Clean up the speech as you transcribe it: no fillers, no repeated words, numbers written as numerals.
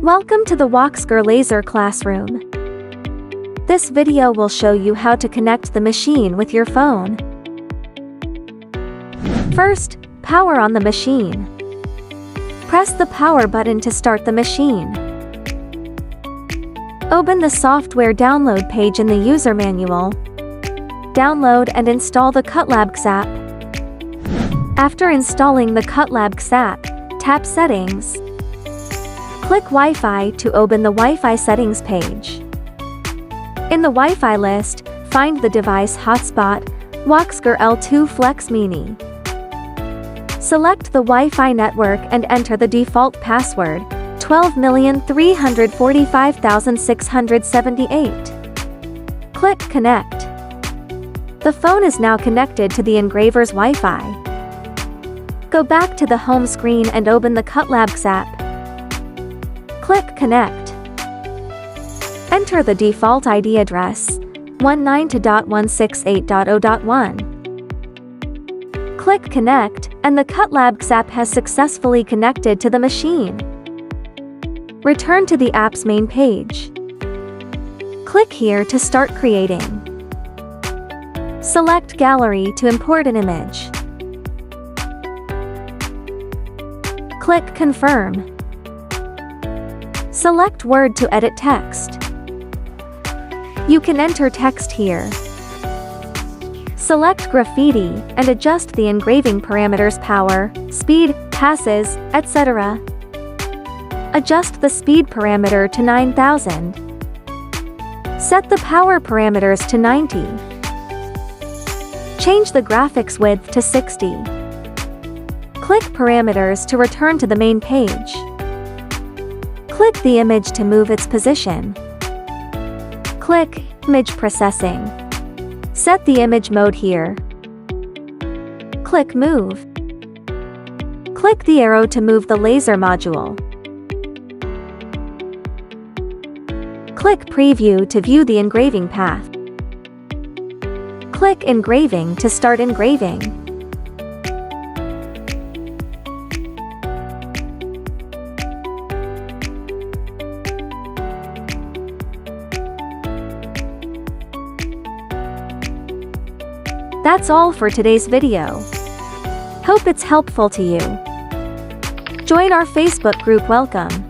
Welcome to the Voxger Laser Classroom. This video will show you how to connect the machine with your phone. First, power on the machine. Press the power button to start the machine. Open the software download page in the user manual. Download and install the CutLabX app. After installing the CutLabX app, tap Settings. Click Wi-Fi to open the Wi-Fi settings page. In the Wi-Fi list, find the device hotspot, Voxger L2 Flex Mini. Select the Wi-Fi network and enter the default password, 12,345,678. Click Connect. The phone is now connected to the engraver's Wi-Fi. Go back to the home screen and open the CutLabX app. Click Connect. Enter the default ID address, 192.168.0.1. Click Connect, and the CutLabX app has successfully connected to the machine. Return to the app's main page. Click here to start creating. Select Gallery to import an image. Click Confirm. Select Word to edit text. You can enter text here. Select Graffiti and adjust the engraving parameters: power, speed, passes, etc. Adjust the speed parameter to 9000. Set the power parameters to 90. Change the graphics width to 60. Click Parameters to return to the main page. Click the image to move its position. Click Image Processing. Set the image mode here. Click Move. Click the arrow to move the laser module. Click Preview to view the engraving path. Click Engraving to start engraving. That's all for today's video. Hope it's helpful to you. Join our Facebook group. Welcome.